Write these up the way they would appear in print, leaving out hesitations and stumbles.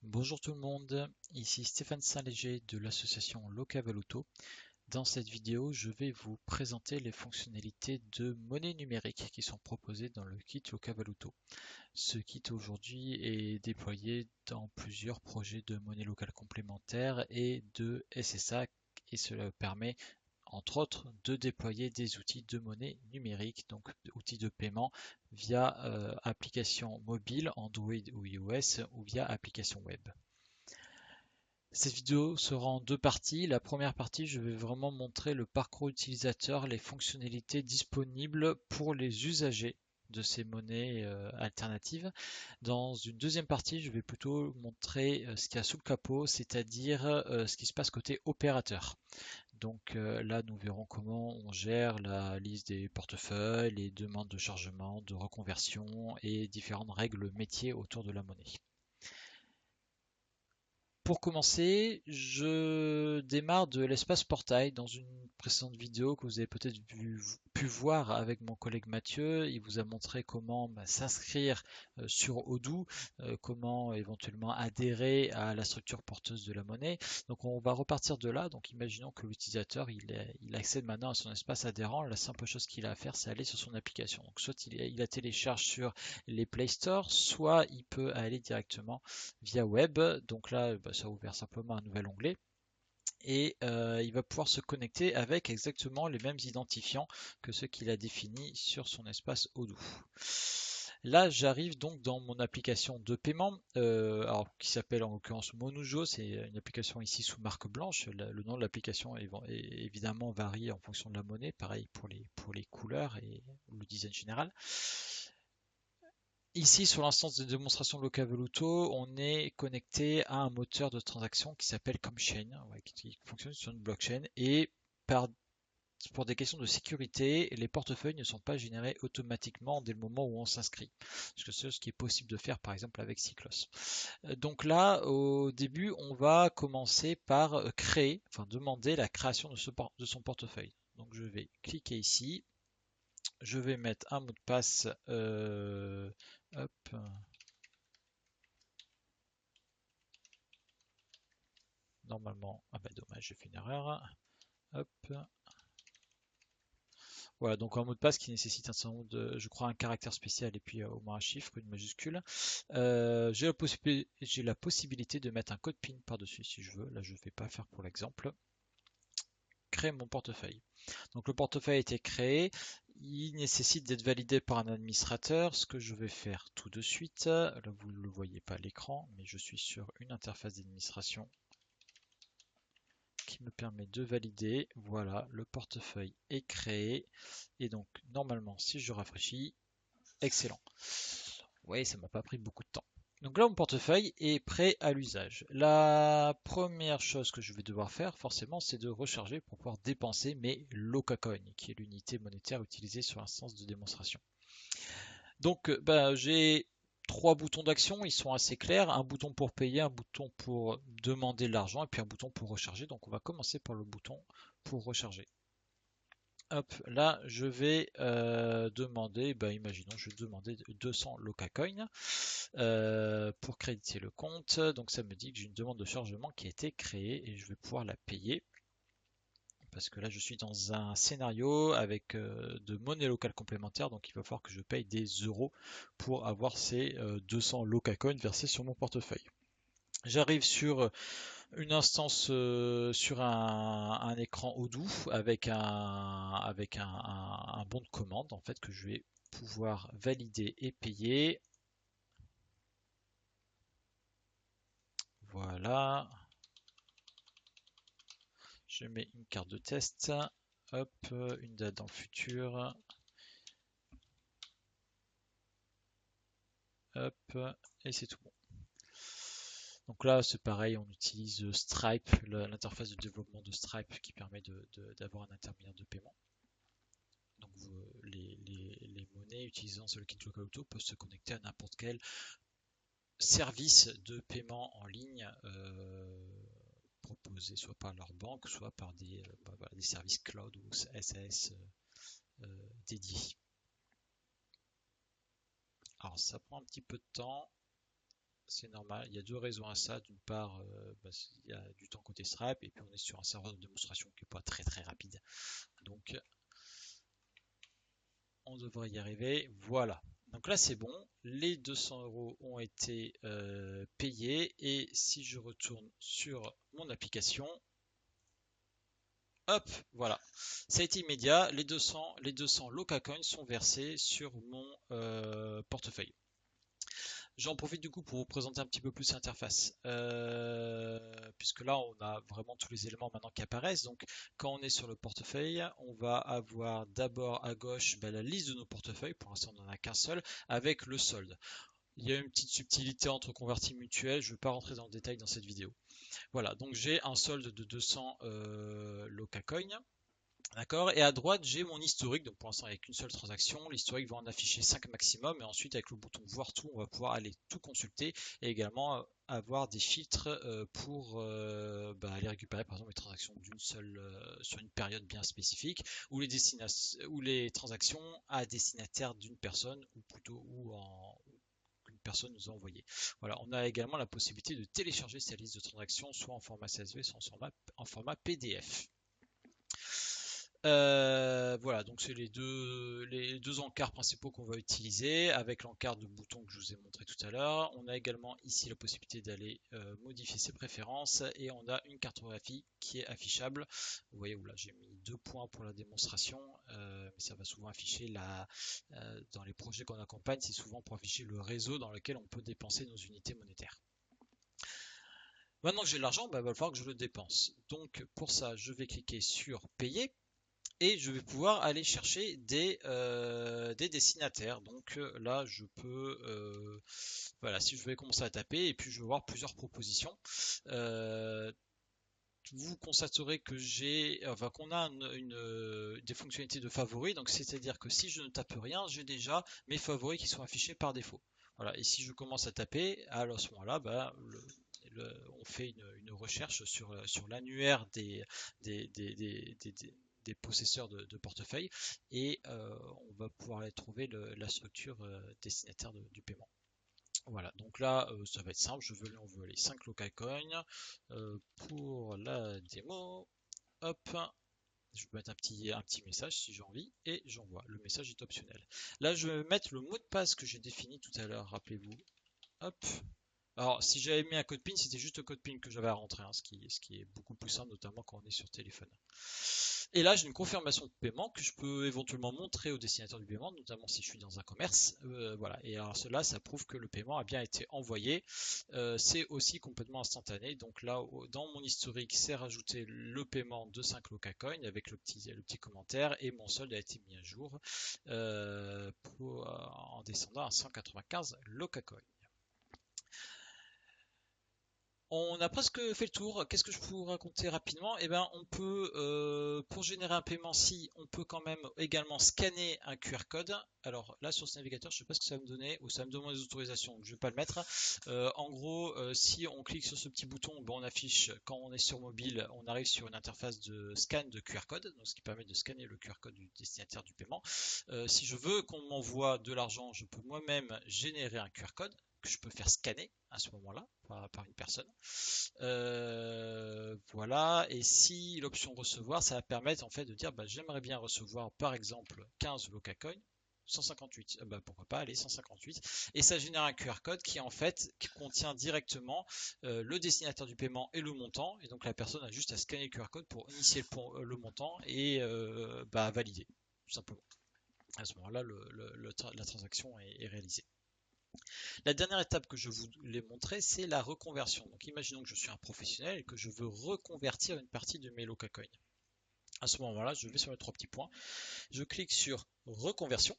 Bonjour tout le monde, ici Stéphane Saint-Léger de l'association Locavaluto. Dans cette vidéo, je vais vous présenter les fonctionnalités de monnaie numérique qui sont proposées dans le kit Locavaluto. Ce kit aujourd'hui est déployé dans plusieurs projets de monnaie locale complémentaire et de SSA et cela permet entre autres de déployer des outils de monnaie numérique, donc outils de paiement via application mobile, Android ou iOS ou via application web. Cette vidéo sera en deux parties. La première partie, je vais vraiment montrer le parcours utilisateur, les fonctionnalités disponibles pour les usagers de ces monnaies alternatives. Dans une deuxième partie, je vais plutôt montrer ce qu'il y a sous le capot, c'est-à-dire ce qui se passe côté opérateur. Donc là, nous verrons comment on gère la liste des portefeuilles, les demandes de chargement, de reconversion et différentes règles métiers autour de la monnaie. Pour commencer, je démarre de l'espace portail. Dans une précédente vidéo que vous avez peut-être pu voir avec mon collègue Mathieu, il vous a montré comment s'inscrire sur Odoo, comment éventuellement adhérer à la structure porteuse de la monnaie. Donc on va repartir de là. Donc imaginons que l'utilisateur il accède maintenant à son espace adhérent. La simple chose qu'il a à faire, c'est aller sur son application. Donc soit il la télécharge sur les Play Store, soit il peut aller directement via web. Donc là, ça a ouvert simplement un nouvel onglet et il va pouvoir se connecter avec exactement les mêmes identifiants que ceux qu'il a définis sur son espace Odoo. Là, j'arrive donc dans mon application de paiement, alors qui s'appelle en l'occurrence Monujo. C'est une application ici sous marque blanche. Le nom de l'application évidemment varie en fonction de la monnaie, pareil pour les couleurs et le design général. Ici, sur l'instance de démonstration de Locavaluto, on est connecté à un moteur de transaction qui s'appelle Comchain, ouais, qui fonctionne sur une blockchain. Et par, pour des questions de sécurité, les portefeuilles ne sont pas générés automatiquement dès le moment où on s'inscrit. Parce que c'est ce qui est possible de faire par exemple avec Cyclos. Donc là, au début, on va commencer par créer, enfin demander la création de son portefeuille. Donc je vais cliquer ici. Je vais mettre un mot de passe. Hop. Normalement, ah bah dommage, j'ai fait une erreur. Hop. Voilà, donc un mot de passe qui nécessite un certain nombre de, je crois, un caractère spécial et puis au moins un chiffre, une majuscule. J'ai la possibilité de mettre un code PIN par-dessus si je veux. Là, je ne vais pas faire pour l'exemple. Créer mon portefeuille. Donc le portefeuille a été créé. Il nécessite d'être validé par un administrateur, ce que je vais faire tout de suite. Là, vous ne le voyez pas à l'écran, mais je suis sur une interface d'administration qui me permet de valider. Voilà, le portefeuille est créé. Et donc, normalement, si je rafraîchis, excellent. Oui, ça m'a pas pris beaucoup de temps. Donc là, mon portefeuille est prêt à l'usage. La première chose que je vais devoir faire, forcément, c'est de recharger pour pouvoir dépenser mes Locacoin, qui est l'unité monétaire utilisée sur l'instance de démonstration. Donc, j'ai trois boutons d'action, ils sont assez clairs. Un bouton pour payer, un bouton pour demander de l'argent et puis un bouton pour recharger. Donc, on va commencer par le bouton pour recharger. Hop, là, je vais demander, imaginons, je vais demander 200 Locacoin pour créditer le compte. Donc, ça me dit que j'ai une demande de chargement qui a été créée et je vais pouvoir la payer. Parce que là, je suis dans un scénario avec de monnaie locale complémentaire, donc il va falloir que je paye des euros pour avoir ces 200 Locacoin versés sur mon portefeuille. J'arrive sur une instance sur un écran Odoo avec un bon de commande en fait que je vais pouvoir valider et payer. Voilà, je mets une carte de test, hop, une date dans le futur, hop, et c'est tout bon. Donc là, c'est pareil, on utilise Stripe, l'interface de développement de Stripe qui permet d'avoir un intermédiaire de paiement. Donc les monnaies utilisant ce kit Locavaluto peuvent se connecter à n'importe quel service de paiement en ligne proposés soit par leur banque, soit par des services cloud ou SAS dédiés. Alors ça prend un petit peu de temps. c'est normal. Il y a deux raisons à ça. D'une part, il y a du temps côté Stripe, et puis on est sur un serveur de démonstration qui n'est pas très très rapide. Donc on devrait y arriver. Voilà. Donc là c'est bon. Les 200 € ont été payés. Et si je retourne sur mon application, hop, voilà. Ça a été immédiat. Les 200 Loca Coins sont versés sur mon portefeuille. J'en profite du coup pour vous présenter un petit peu plus l'interface, puisque là on a vraiment tous les éléments maintenant qui apparaissent. Donc quand on est sur le portefeuille, on va avoir d'abord à gauche la liste de nos portefeuilles, pour l'instant on n'en a qu'un seul, avec le solde. Il y a une petite subtilité entre convertis mutuels, je ne vais pas rentrer dans le détail dans cette vidéo. Voilà, donc j'ai un solde de 200 Loca Coin. D'accord. Et à droite, j'ai mon historique. Donc pour l'instant, il n'y a qu'une seule transaction. L'historique va en afficher 5 maximum. Et ensuite, avec le bouton voir tout, on va pouvoir aller tout consulter. Et également avoir des filtres pour aller récupérer par exemple les transactions d'une seule sur une période bien spécifique, ou les transactions à destinataire d'une personne, ou plutôt qu'une personne nous a envoyé. Voilà, on a également la possibilité de télécharger cette liste de transactions, soit en format CSV, soit en format PDF. Voilà, donc c'est les deux encarts principaux qu'on va utiliser, avec l'encart de bouton que je vous ai montré tout à l'heure. On a également ici la possibilité d'aller modifier ses préférences, et on a une cartographie qui est affichable. Vous voyez où là j'ai mis 2 points pour la démonstration, mais ça va souvent afficher dans les projets qu'on accompagne, c'est souvent pour afficher le réseau dans lequel on peut dépenser nos unités monétaires. Maintenant que j'ai l'argent, il va falloir que je le dépense. Donc pour ça, je vais cliquer sur payer. Et je vais pouvoir aller chercher des destinataires. Donc là, je peux, voilà, si je vais commencer à taper, et puis je vais voir plusieurs propositions. Vous constaterez que qu'on a des fonctionnalités de favoris. Donc c'est-à-dire que si je ne tape rien, j'ai déjà mes favoris qui sont affichés par défaut. Voilà. Et si je commence à taper, alors à ce moment-là, on fait une recherche sur l'annuaire des possesseurs de portefeuille, et on va pouvoir aller trouver la structure destinataire du paiement. Voilà, donc là ça va être simple, je veux lui envoyer 5 local coins pour la démo. Hop, je peux mettre un petit message si j'ai envie, et j'envoie. Le message est optionnel. Là je vais mettre le mot de passe que j'ai défini tout à l'heure, rappelez-vous. Hop. Alors, si j'avais mis un code PIN, c'était juste le code PIN que j'avais à rentrer, hein, ce qui est beaucoup plus simple, notamment quand on est sur téléphone. Et là, j'ai une confirmation de paiement que je peux éventuellement montrer au destinataire du paiement, notamment si je suis dans un commerce. Voilà. Et alors cela, ça prouve que le paiement a bien été envoyé. C'est aussi complètement instantané. Donc là, dans mon historique, c'est rajouté le paiement de 5 Locacoin avec le petit commentaire, et mon solde a été mis à jour en descendant à 195 Locacoin. On a presque fait le tour. Qu'est-ce que je peux vous raconter rapidement? Eh bien, on peut, pour générer un paiement, si on peut quand même également scanner un QR code. Alors là, sur ce navigateur, je ne sais pas ce que ça va me donner, ou ça va me demander des autorisations, donc je ne vais pas le mettre. En gros, si on clique sur ce petit bouton, on affiche, quand on est sur mobile, on arrive sur une interface de scan de QR code, donc ce qui permet de scanner le QR code du destinataire du paiement. Si je veux qu'on m'envoie de l'argent, je peux moi-même générer un QR code que je peux faire scanner à ce moment-là par une personne. Voilà, et si l'option recevoir, ça va permettre en fait de dire j'aimerais bien recevoir par exemple 15 Locacoin, 158, pourquoi pas, allez, 158, et ça génère un QR code qui qui contient directement le destinataire du paiement et le montant, et donc la personne a juste à scanner le QR code pour initier le montant et valider, tout simplement. À ce moment-là, la transaction est réalisée. La dernière étape que je voulais montrer, c'est la reconversion. Donc imaginons que je suis un professionnel et que je veux reconvertir une partie de mes Locacoin. À ce moment-là, je vais sur les 3 petits points, je clique sur reconversion,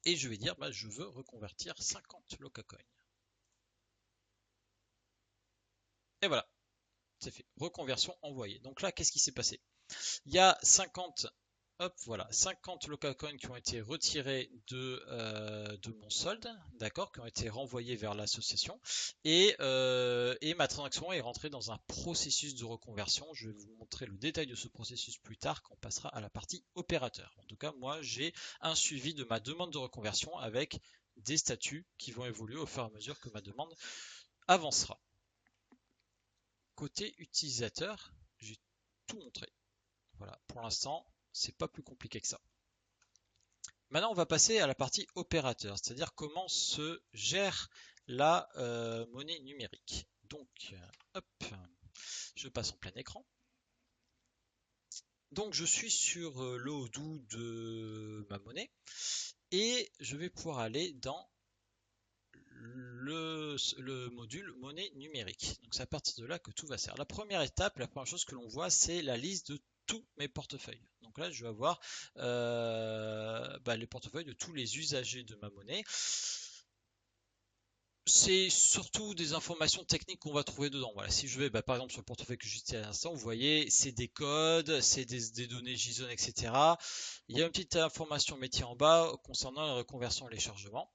et je vais dire je veux reconvertir 50 Locacoin. Et voilà, c'est fait. Reconversion envoyée. Donc là, qu'est-ce qui s'est passé? Il y a 50 Hop, voilà, 50 Locacoin qui ont été retirés de mon solde, d'accord, qui ont été renvoyés vers l'association, et ma transaction est rentrée dans un processus de reconversion. Je vais vous montrer le détail de ce processus plus tard quand on passera à la partie opérateur. En tout cas, moi, j'ai un suivi de ma demande de reconversion avec des statuts qui vont évoluer au fur et à mesure que ma demande avancera. Côté utilisateur, j'ai tout montré. Voilà, pour l'instant, c'est pas plus compliqué que ça. Maintenant, on va passer à la partie opérateur, c'est-à-dire comment se gère la monnaie numérique. Donc, hop, je passe en plein écran. Donc, je suis sur le Odoo de ma monnaie et je vais pouvoir aller dans le module monnaie numérique. Donc, c'est à partir de là que tout va se faire. La première étape, la première chose que l'on voit, c'est la liste de tous mes portefeuilles. Donc là, je vais avoir les portefeuilles de tous les usagers de ma monnaie. C'est surtout des informations techniques qu'on va trouver dedans. Voilà, si je vais, par exemple, sur le portefeuille que j'utilise à l'instant, vous voyez, c'est des codes, c'est des données JSON, etc. Il y a une petite information métier en bas concernant la reconversion et les chargements.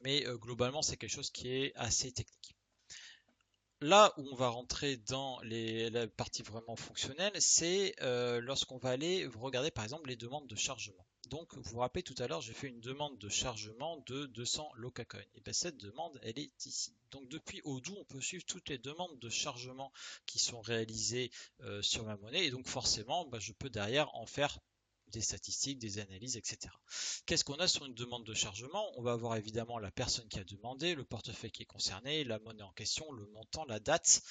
Mais globalement, c'est quelque chose qui est assez technique. Là où on va rentrer dans la partie vraiment fonctionnelle, c'est lorsqu'on va aller regarder par exemple les demandes de chargement. Donc vous vous rappelez tout à l'heure, j'ai fait une demande de chargement de 200 Locacoin. Et bien cette demande, elle est ici. Donc depuis Odoo, on peut suivre toutes les demandes de chargement qui sont réalisées sur ma monnaie. Et donc forcément, je peux derrière en faire des statistiques, des analyses, etc. Qu'est-ce qu'on a sur une demande de chargement? On va avoir évidemment la personne qui a demandé, le portefeuille qui est concerné, la monnaie en question, le montant, la date.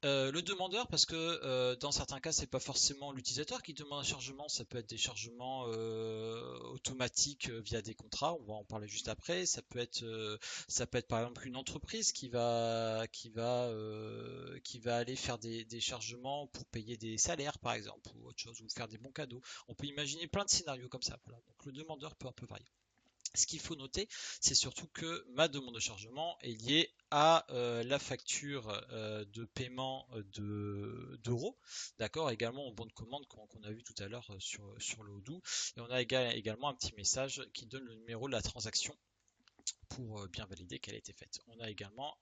Le demandeur, parce que dans certains cas, c'est pas forcément l'utilisateur qui demande un chargement, ça peut être des chargements automatiques via des contrats, on va en parler juste après. Ça peut être par exemple une entreprise qui va aller faire des chargements pour payer des salaires, par exemple, ou autre chose, ou faire des bons cadeaux. On peut imaginer plein de scénarios comme ça. Voilà. Donc le demandeur peut un peu varier. Ce qu'il faut noter, c'est surtout que ma demande de chargement est liée à la facture de paiement d'euros, d'accord, également au bon de commande qu'on a vu tout à l'heure sur le Odoo. Et on a également un petit message qui donne le numéro de la transaction pour bien valider qu'elle a été faite. On a également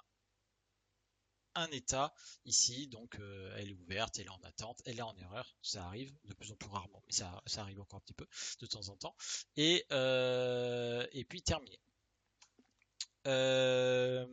un état ici, donc elle est ouverte, elle est en attente, elle est en erreur, ça arrive de plus en plus rarement, mais ça arrive encore un petit peu de temps en temps, et puis terminé. Euh,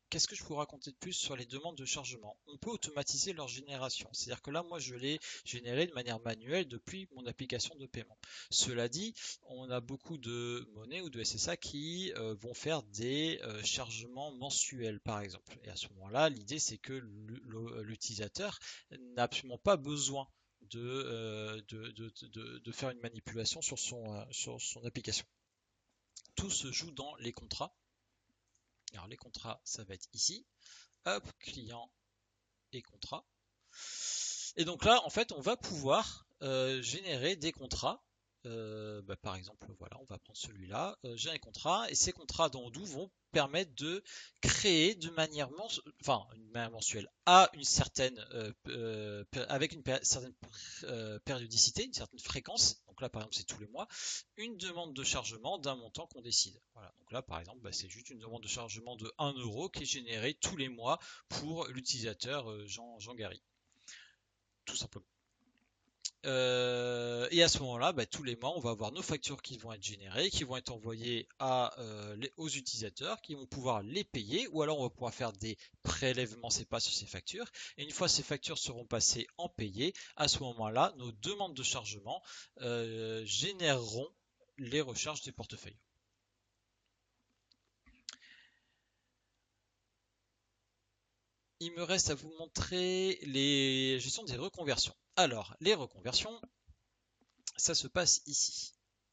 Qu'est-ce que je peux raconter de plus sur les demandes de chargement? On peut automatiser leur génération. C'est-à-dire que là, moi, je l'ai généré de manière manuelle depuis mon application de paiement. Cela dit, on a beaucoup de monnaies ou de SSA qui vont faire des chargements mensuels, par exemple. Et à ce moment-là, l'idée, c'est que l'utilisateur n'a absolument pas besoin de faire une manipulation sur son application. Tout se joue dans les contrats. Alors les contrats, ça va être ici. Hop, client et contrat. Et donc là, en fait, on va pouvoir générer des contrats. Par exemple, voilà, on va prendre celui-là. J'ai un contrat et ces contrats dans Odoo vont permettre de créer de manière, mensuelle à une certaine avec une certaine périodicité, une certaine fréquence. Donc là, par exemple, c'est tous les mois, une demande de chargement d'un montant qu'on décide. Voilà. Donc là, par exemple, c'est juste une demande de chargement de 1 euro qui est générée tous les mois pour l'utilisateur Jean Gary, tout simplement. Et à ce moment-là, tous les mois, on va avoir nos factures qui vont être générées, qui vont être envoyées aux utilisateurs, qui vont pouvoir les payer, ou alors on va pouvoir faire des prélèvements CEPA sur ces factures. Et une fois ces factures seront passées en payé, à ce moment-là, nos demandes de chargement généreront les recharges des portefeuilles. Il me reste à vous montrer les gestions des reconversions. Alors, les reconversions, ça se passe ici.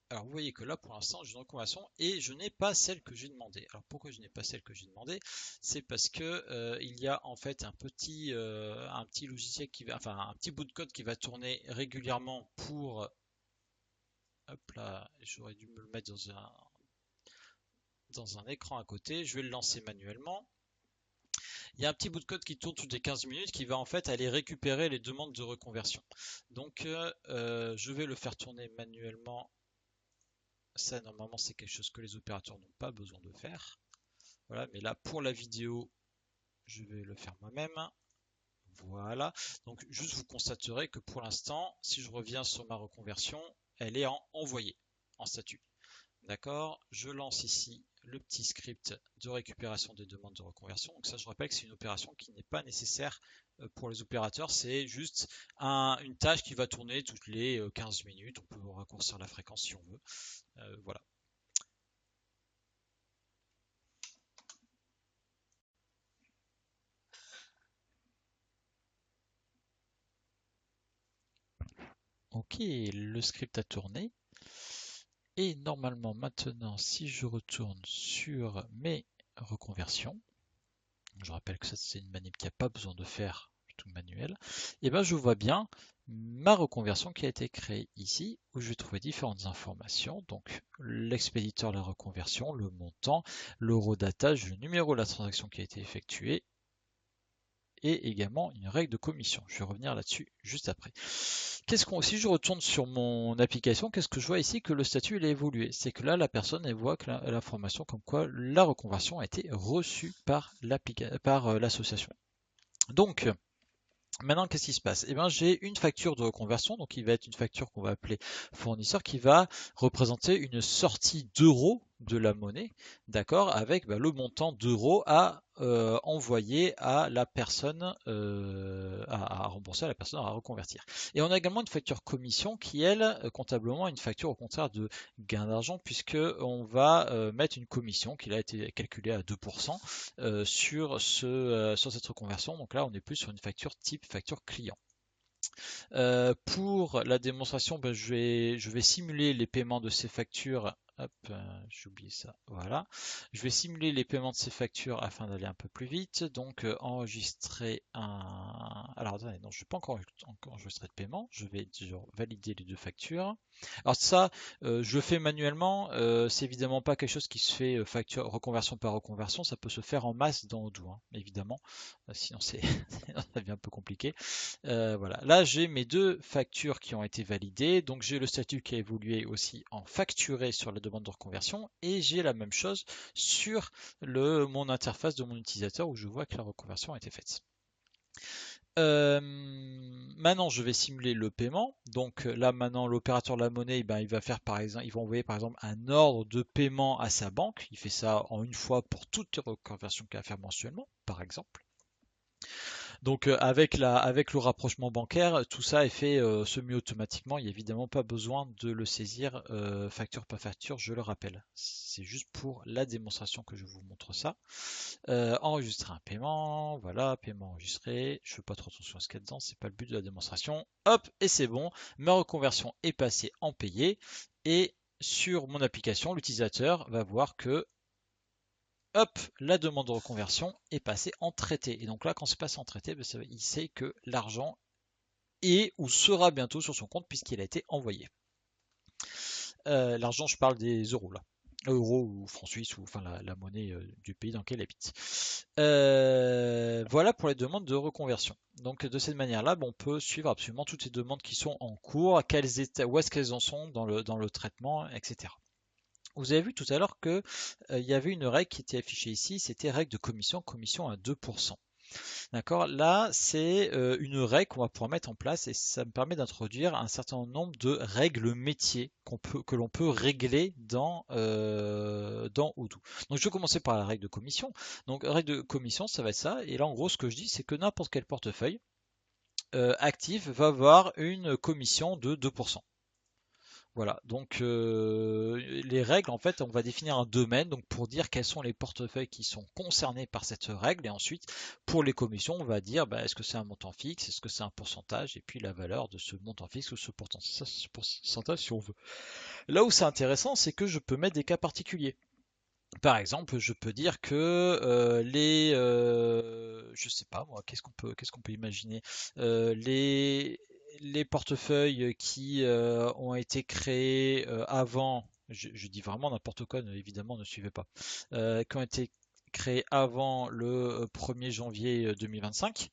Alors vous voyez que là pour l'instant j'ai une reconversion et je n'ai pas celle que j'ai demandé. Alors pourquoi je n'ai pas celle que j'ai demandé? C'est parce que il y a en fait un petit logiciel un petit bout de code qui va tourner régulièrement pour, hop là, j'aurais dû me le mettre dans un écran à côté. Je vais le lancer manuellement. Il y a un petit bout de code qui tourne toutes les 15 minutes qui va en fait aller récupérer les demandes de reconversion. Donc je vais le faire tourner manuellement. Ça, normalement, c'est quelque chose que les opérateurs n'ont pas besoin de faire. Voilà, mais là, pour la vidéo, je vais le faire moi-même. Voilà. Donc, juste vous constaterez que pour l'instant, si je reviens sur ma reconversion, elle est en envoyé, en statut. D'accord? Je lance ici le petit script de récupération des demandes de reconversion. Donc ça, je rappelle que c'est une opération qui n'est pas nécessaire pour les opérateurs. C'est juste une tâche qui va tourner toutes les 15 minutes. On peut raccourcir la fréquence si on veut. Voilà. Ok, le script a tourné. Et normalement, maintenant, si je retourne sur mes reconversions, je rappelle que ça c'est une manip qui n'a pas besoin de faire tout manuel, et ben je vois bien ma reconversion qui a été créée ici, où je vais trouver différentes informations, donc l'expéditeur de la reconversion, le montant, l'eurodatage, le numéro de la transaction qui a été effectuée, et également une règle de commission. Je vais revenir là-dessus juste après. Si je retourne sur mon application, qu'est-ce que je vois ici? Que le statut il a évolué. C'est que là, la personne elle voit que l'information comme quoi la reconversion a été reçue par l'association. Donc, maintenant, qu'est-ce qui se passe? Eh bien, j'ai une facture de reconversion, donc il va être une facture qu'on va appeler fournisseur, qui va représenter une sortie d'euros de la monnaie, d'accord, avec le montant d'euros à envoyer à la personne, à rembourser à la personne à reconvertir. Et on a également une facture commission qui, elle, comptablement, est une facture au contraire de gain d'argent, puisque on va mettre une commission qui a été calculée à 2% sur cette reconversion. Donc là, on est plus sur une facture type facture client. Pour la démonstration, je vais simuler les paiements de ces factures. Hop, j'ai oublié ça. Voilà. Je vais simuler les paiements de ces factures afin d'aller un peu plus vite. Donc, enregistrer un. Alors, attendez, non, je ne vais pas encore enregistrer de paiement. Je vais valider les deux factures. Alors, ça, je le fais manuellement. C'est évidemment pas quelque chose qui se fait facture, reconversion par reconversion. Ça peut se faire en masse dans Odoo, hein, évidemment. Sinon, ça devient un peu compliqué. Voilà. Là, j'ai mes deux factures qui ont été validées. Donc, j'ai le statut qui a évolué aussi en facturé sur la demande de reconversion. Et j'ai la même chose sur mon interface de mon utilisateur où je vois que la reconversion a été faite. Maintenant, je vais simuler le paiement. Donc là, maintenant, l'opérateur de la monnaie, il va faire par exemple, il va envoyer par exemple un ordre de paiement à sa banque. Il fait ça en une fois pour toutes les reconversions qu'il va faire mensuellement, par exemple. Donc avec le rapprochement bancaire, tout ça est fait semi-automatiquement. Il n'y a évidemment pas besoin de le saisir facture par facture, je le rappelle. C'est juste pour la démonstration que je vous montre ça. Enregistrer un paiement, voilà, paiement enregistré. Je ne fais pas trop attention à ce qu'il y a dedans, c'est pas le but de la démonstration. Hop, et c'est bon. Ma reconversion est passée en payé. Et sur mon application, l'utilisateur va voir que hop, la demande de reconversion est passée en traité. Et donc là, quand c'est passé en traité, il sait que l'argent est ou sera bientôt sur son compte puisqu'il a été envoyé. L'argent, je parle des euros là. Euros ou francs suisses ou enfin la monnaie du pays dans lequel il habite. Voilà pour les demandes de reconversion. Donc de cette manière-là, on peut suivre absolument toutes les demandes qui sont en cours, où est-ce qu'elles en sont dans le traitement, etc. Vous avez vu tout à l'heure que il y avait une règle qui était affichée ici, c'était règle de commission, commission à 2%. D'accord? Là, c'est une règle qu'on va pouvoir mettre en place et ça me permet d'introduire un certain nombre de règles métiers que l'on peut régler dans Odoo. Donc, je vais commencer par la règle de commission. Donc, règle de commission, ça va être ça. Et là, en gros, ce que je dis, c'est que n'importe quel portefeuille actif va avoir une commission de 2%. Voilà, donc les règles, en fait, on va définir un domaine donc pour dire quels sont les portefeuilles qui sont concernés par cette règle. Et ensuite, pour les commissions, on va dire est-ce que c'est un montant fixe, est-ce que c'est un pourcentage, et puis la valeur de ce montant fixe ou ce pourcentage si on veut. Là où c'est intéressant, c'est que je peux mettre des cas particuliers. Par exemple, je peux dire que je sais pas moi, qu'est-ce qu'on peut imaginer? Les portefeuilles qui ont été créés avant, je dis vraiment n'importe quoi, évidemment, ne suivez pas, qui ont été créés avant le 1er janvier 2025.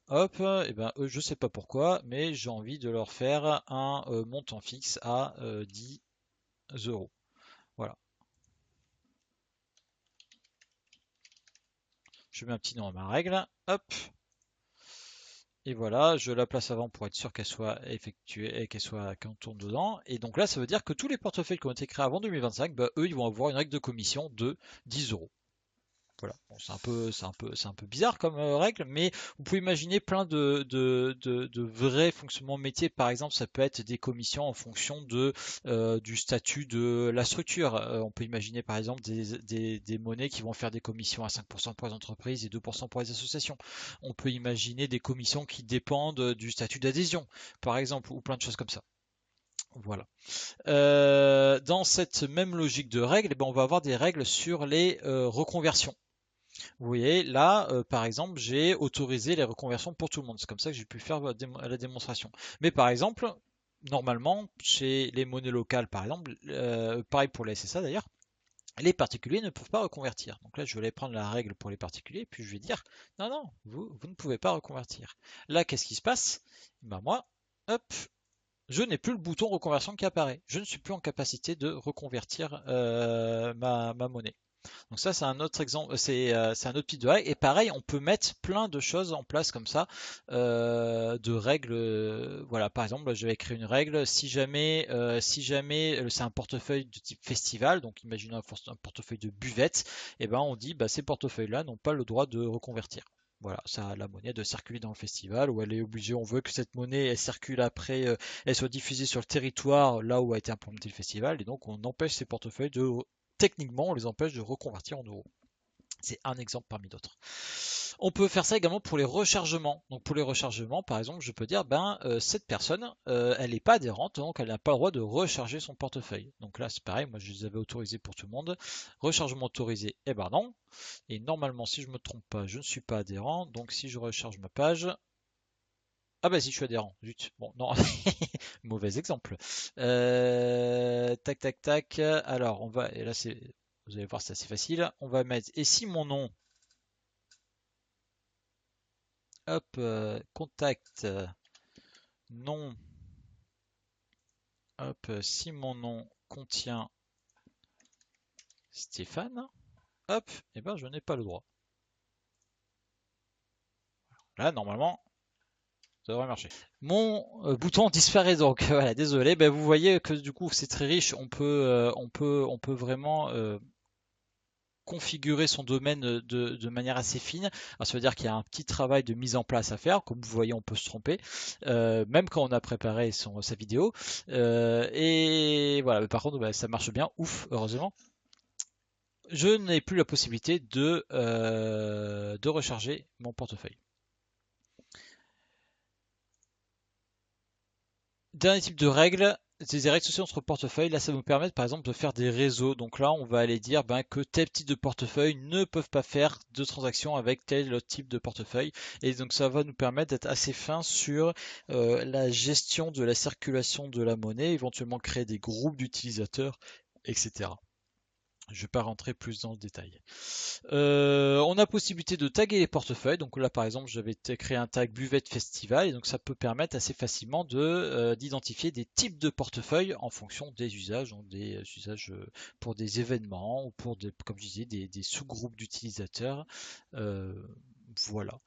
Hop, et ben eux, je sais pas pourquoi, mais j'ai envie de leur faire un montant fixe à 10 euros. Voilà. Je mets un petit nom à ma règle. Hop. Et voilà, je la place avant pour être sûr qu'elle soit effectuée et qu'on tourne dedans. Et donc là, ça veut dire que tous les portefeuilles qui ont été créés avant 2025, bah, eux, ils vont avoir une règle de commission de 10 euros. Voilà. Bon, c'est un peu bizarre comme règle, mais vous pouvez imaginer plein de vrais fonctionnements métiers. Par exemple, ça peut être des commissions en fonction du statut de la structure. On peut imaginer par exemple des monnaies qui vont faire des commissions à 5% pour les entreprises et 2% pour les associations. On peut imaginer des commissions qui dépendent du statut d'adhésion, par exemple, ou plein de choses comme ça. Voilà. Dans cette même logique de règles, eh ben, on va avoir des règles sur les reconversions. Vous voyez, là, par exemple, j'ai autorisé les reconversions pour tout le monde. C'est comme ça que j'ai pu faire la démonstration. Mais par exemple, normalement, chez les monnaies locales, par exemple, pareil pour les SSA d'ailleurs, les particuliers ne peuvent pas reconvertir. Donc là, je vais prendre la règle pour les particuliers, puis je vais dire, non, non, vous ne pouvez pas reconvertir. Là, qu'est-ce qui se passe? Ben moi, hop, je n'ai plus le bouton reconversion qui apparaît. Je ne suis plus en capacité de reconvertir ma monnaie. Donc ça, c'est un autre exemple, c'est un autre type de règle. Et pareil, on peut mettre plein de choses en place comme ça, de règles. Voilà, par exemple, je vais écrire une règle. Si jamais c'est un portefeuille de type festival, donc imaginons un portefeuille de buvette, et ben on dit, bah, ces portefeuilles-là n'ont pas le droit de reconvertir. Voilà, ça a la monnaie de circuler dans le festival, où elle est obligée, on veut que cette monnaie elle circule après, elle soit diffusée sur le territoire là où a été implémenté le festival, et donc on empêche ces portefeuilles de techniquement, on les empêche de reconvertir en euros. C'est un exemple parmi d'autres. On peut faire ça également pour les rechargements. Donc pour les rechargements, par exemple, je peux dire, ben cette personne, elle n'est pas adhérente, donc elle n'a pas le droit de recharger son portefeuille. Donc là, c'est pareil, moi je les avais autorisés pour tout le monde. Rechargement autorisé, eh ben non. Et normalement, si je me trompe pas, je ne suis pas adhérent. Donc si je recharge ma page, ah bah si je suis adhérent, zut. Bon, non, mauvais exemple. Tac, tac, tac. Alors, on va, et là c'est, vous allez voir, c'est assez facile. On va mettre, et si mon nom, hop, contact, nom, hop, si mon nom contient Stéphane, hop, et ben je n'ai pas le droit. Là, normalement, ça devrait marcher. Mon bouton disparaît donc. Voilà, désolé. Ben, vous voyez que du coup, c'est très riche. On peut vraiment configurer son domaine de manière assez fine. Alors, ça veut dire qu'il y a un petit travail de mise en place à faire. Comme vous voyez, on peut se tromper, même quand on a préparé sa vidéo. Et voilà, mais par contre, bah, ça marche bien, ouf, heureusement. Je n'ai plus la possibilité de recharger mon portefeuille. Dernier type de règle, c'est des règles associées entre portefeuilles. Là, ça va nous permettre, par exemple, de faire des réseaux. Donc là, on va aller dire ben, que tel type de portefeuille ne peuvent pas faire de transactions avec tel autre type de portefeuille. Et donc, ça va nous permettre d'être assez fin sur la gestion de la circulation de la monnaie, éventuellement créer des groupes d'utilisateurs, etc. Je ne vais pas rentrer plus dans le détail. On a possibilité de taguer les portefeuilles. Donc là, par exemple, j'avais créé un tag buvette festival et donc ça peut permettre assez facilement d'identifier des types de portefeuilles en fonction des usages, donc des usages pour des événements ou pour des, comme je disais, des sous-groupes d'utilisateurs. Euh, voilà.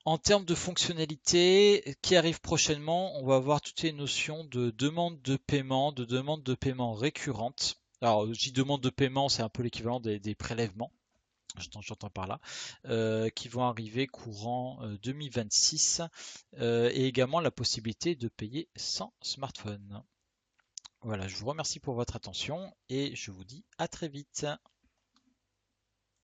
En termes de fonctionnalités qui arrivent prochainement, on va avoir toutes les notions de demande de paiement récurrente. Alors, je dis demande de paiement, c'est un peu l'équivalent des prélèvements. J'entends par là, qui vont arriver courant 2026, et également la possibilité de payer sans smartphone. Voilà, je vous remercie pour votre attention et je vous dis à très vite.